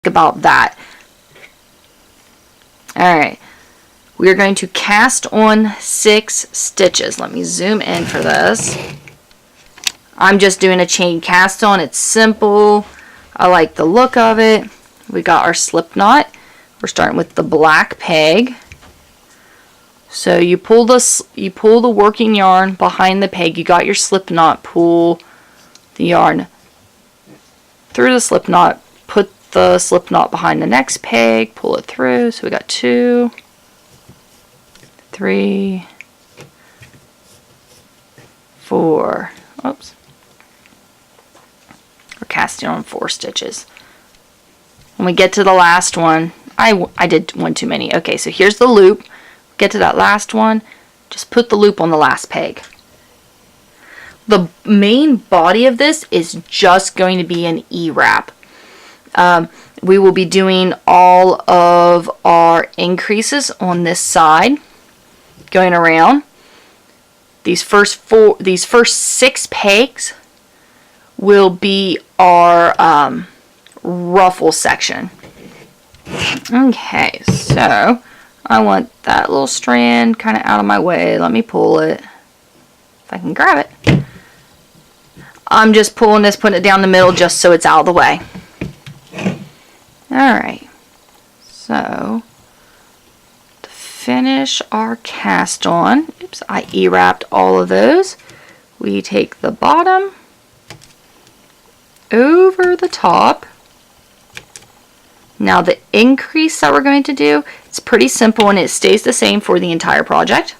about that. Alright, we are going to cast on 6 stitches. Let me zoom in for this. I'm just doing a chain cast on. It's simple. I like the look of it. We got our slip knot. We're starting with the black peg. So you pull the working yarn behind the peg. You got your slip knot. Pull the yarn through the slip knot. Put the slip knot behind the next peg. Pull it through. So we got 2, 3, 4. Oops. We're casting on 4 stitches. When we get to the last one, I did one too many. Okay, so here's the loop. Get to that last one, just put the loop on the last peg. The main body of this is just going to be an E-wrap. We will be doing all of our increases on this side, going around. These first 6 pegs will be our ruffle section. Okay, so I want that little strand kind of out of my way. Let me pull it. If I can grab it. I'm just pulling this, putting it down the middle just so it's out of the way. Alright. So, to finish our cast on, oops, I E-wrapped all of those. We take the bottom over the top. Now the increase that we're going to do, it's pretty simple and it stays the same for the entire project.